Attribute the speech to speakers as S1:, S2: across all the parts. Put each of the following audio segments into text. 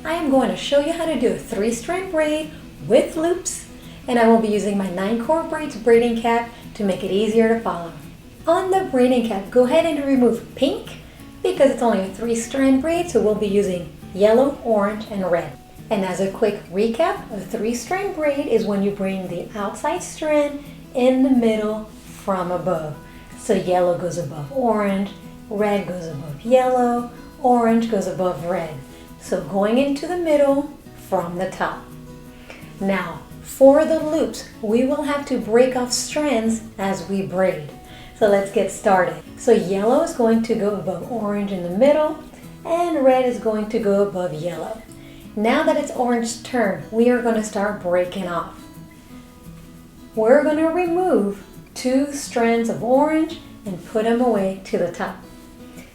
S1: I am going to show you how to do a 3-strand braid with loops, and I will be using my 9-core braids braiding cap to make it easier to follow. On the braiding cap, go ahead and remove pink because it's only a 3-strand braid, so we'll be using yellow, orange, and red. And as a quick recap, a 3-strand braid is when you bring the outside strand in the middle from above. So yellow goes above orange, red goes above yellow, orange goes above red. So going into the middle from the top. Now, for the loops, we will have to break off strands as we braid. So let's get started. So yellow is going to go above orange in the middle, and red is going to go above yellow. Now that it's orange's turn, we are going to start breaking off. We're going to remove 2 strands of orange and put them away to the top.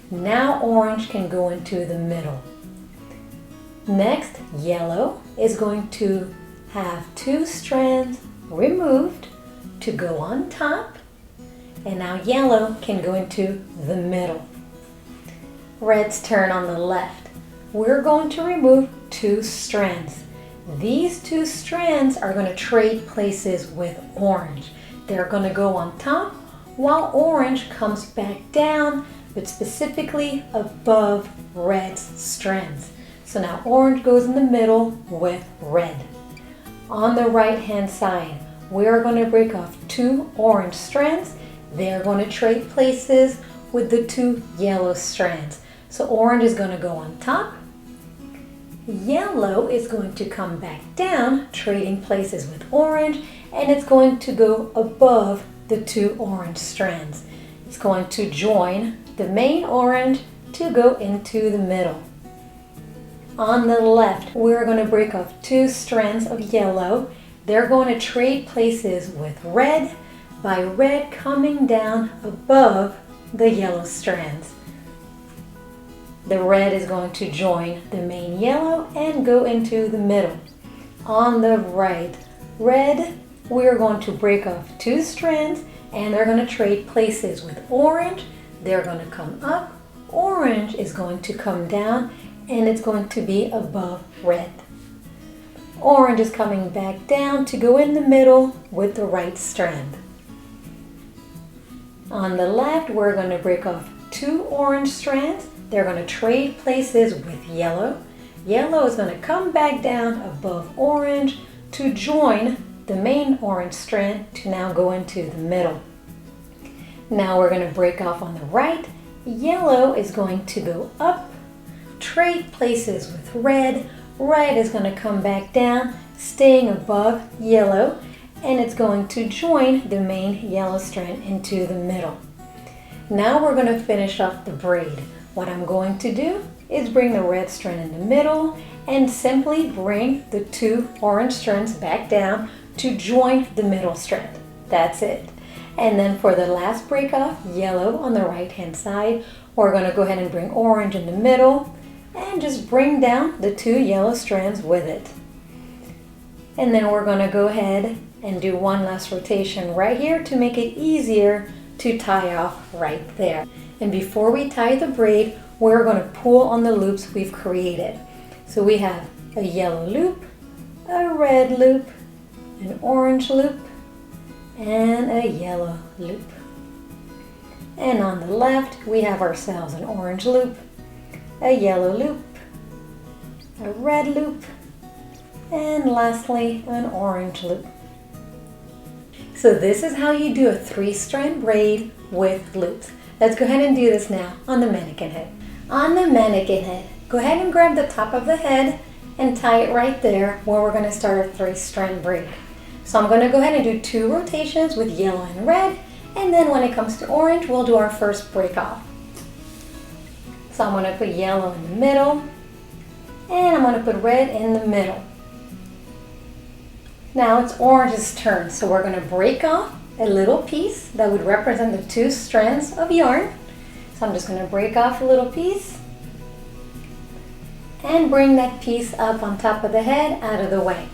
S1: Now orange can go into the middle. Next, yellow is going to have 2 strands removed to go on top, and now yellow can go into the middle. Red's turn on the left. We're going to remove 2 strands. These 2 strands are going to trade places with orange. They're going to go on top while orange comes back down, but specifically above red's strands. So now orange goes in the middle with red. On the right hand side, we are going to break off 2 orange strands. They're going to trade places with the 2 yellow strands. So orange is going to go on top. Yellow is going to come back down, trading places with orange, and it's going to go above the 2 orange strands. It's going to join the main orange to go into the middle. On the left, we're going to break off 2 strands of yellow. They're going to trade places with red by red coming down above the yellow strands. The red is going to join the main yellow and go into the middle. On the right, red, we're going to break off 2 strands and they're going to trade places with orange. They're going to come up. Orange is going to come down and it's going to be above red. Orange is coming back down to go in the middle with the right strand. On the left, we're going to break off 2 orange strands. They're going to trade places with yellow. Yellow is going to come back down above orange to join the main orange strand to now go into the middle. Now we're going to break off on the right. Yellow is going to go up, trade places with red. Red is going to come back down, staying above yellow, and it's going to join the main yellow strand into the middle. Now we're going to finish off the braid. What I'm going to do is bring the red strand in the middle and simply bring the 2 orange strands back down to join the middle strand. That's it. And then for the last break off, yellow on the right hand side, we're going to go ahead and bring orange in the middle and just bring down the 2 yellow strands with it. And then we're going to go ahead and do one last rotation right here to make it easier to tie off right there. And before we tie the braid, we're going to pull on the loops we've created. So we have a yellow loop, a red loop, an orange loop, and a yellow loop. And on the left, we have ourselves an orange loop, a yellow loop, a red loop, and lastly, an orange loop. So this is how you do a 3-strand braid with loops. Let's go ahead and do this now on the mannequin head. On the mannequin head, go ahead and grab the top of the head and tie it right there where we're going to start a 3-strand braid. So I'm going to go ahead and do 2 rotations with yellow and red, and then when it comes to orange, we'll do our first break off. So I'm going to put yellow in the middle, and I'm going to put red in the middle. Now it's orange's turn, so we're going to break off a little piece that would represent the 2 strands of yarn. So I'm just going to break off a little piece and bring that piece up on top of the head out of the way.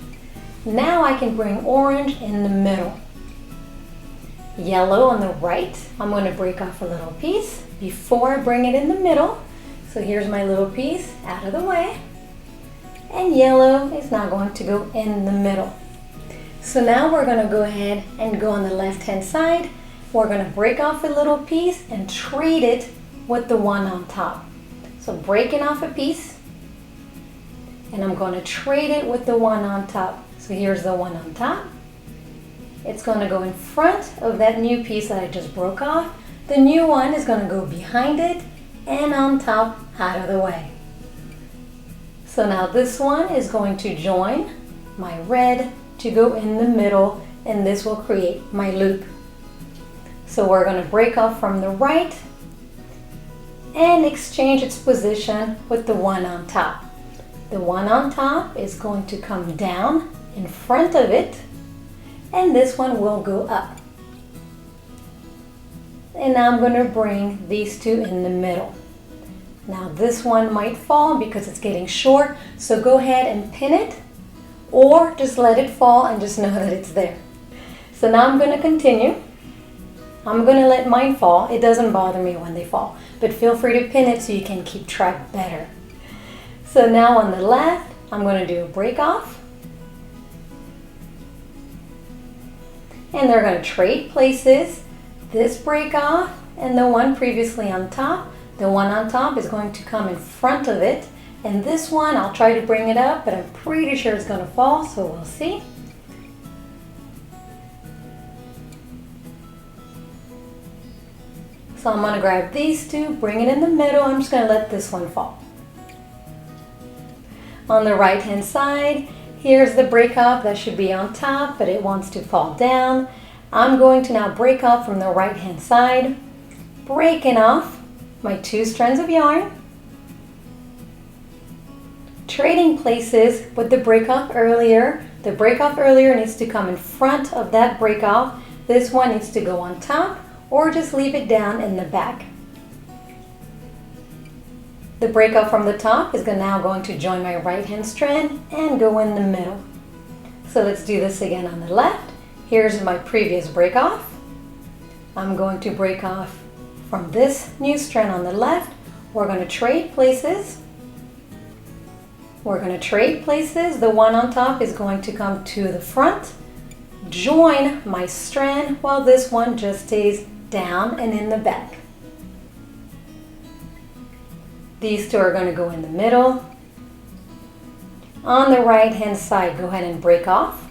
S1: Now I can bring orange in the middle. Yellow on the right, I'm going to break off a little piece before I bring it in the middle. So here's my little piece out of the way. and yellow is now going to go in the middle. So now we're going to go ahead and go on the left hand side. We're going to break off a little piece and trade it with the one on top. So breaking off a piece, and I'm going to trade it with the one on top. So here's the one on top. It's going to go in front of that new piece that I just broke off. The new one is going to go behind it and on top, out of the way. So now this one is going to join my red to go in the middle, and this will create my loop. So we're going to break off from the right and exchange its position with the one on top. The one on top is going to come down in front of it, and this one will go up. And now I'm going to bring these two in the middle. Now this one might fall because it's getting short, so go ahead and pin it, or just let it fall and just know that it's there. So now I'm going to continue. I'm going to let mine fall. It doesn't bother me when they fall, but feel free to pin it so you can keep track better. So now on the left, I'm going to do a break off. And they're going to trade places. This break off and the one previously on top. The one on top is going to come in front of it. And this one, I'll try to bring it up, but I'm pretty sure it's going to fall, so we'll see. So I'm going to grab these two, bring it in the middle. I'm just going to let this one fall. On the right hand side, here's the break off that should be on top, but it wants to fall down. I'm going to now break off from the right hand side, breaking off my 2 strands of yarn, trading places with the break off earlier. The break off earlier needs to come in front of that break off. This one needs to go on top, or just leave it down in the back. The break off from the top is now going to join my right hand strand and go in the middle. So let's do this again on the left. Here's my previous break off. I'm going to break off from this new strand on the left. We're going to trade places. We're going to trade places. The one on top is going to come to the front, join my strand, while this one just stays down and in the back. These two are going to go in the middle. On the right hand side, go ahead and break off.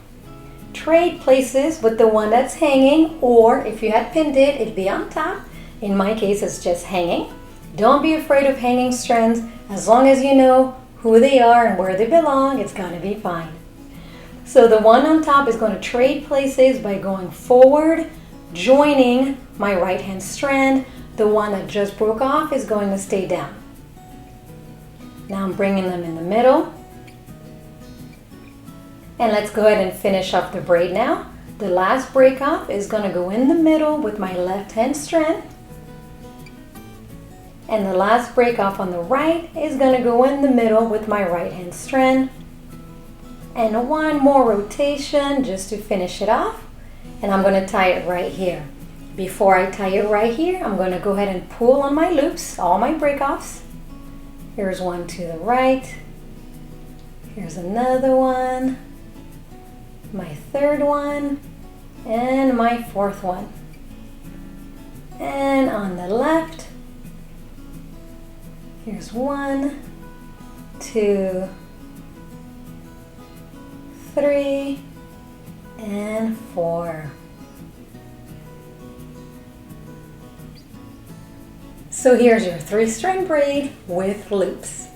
S1: Trade places with the one that's hanging, or if you had pinned it, it'd be on top. In my case, it's just hanging. Don't be afraid of hanging strands. As long as you know who they are and where they belong, it's going to be fine. So the one on top is going to trade places by going forward, joining my right hand strand. The one that just broke off is going to stay down. Now I'm bringing them in the middle. And let's go ahead and finish off the braid now. The last break off is going to go in the middle with my left hand strand. And the last break off on the right is going to go in the middle with my right hand strand. And one more rotation just to finish it off. And I'm going to tie it right here. Before I tie it right here, I'm going to go ahead and pull on my loops, all my break offs. Here's one to the right. Here's another one. My third one. And my fourth one. And on the left, here's 1, 2, 3, and 4. So here's your 3-string braid with loops.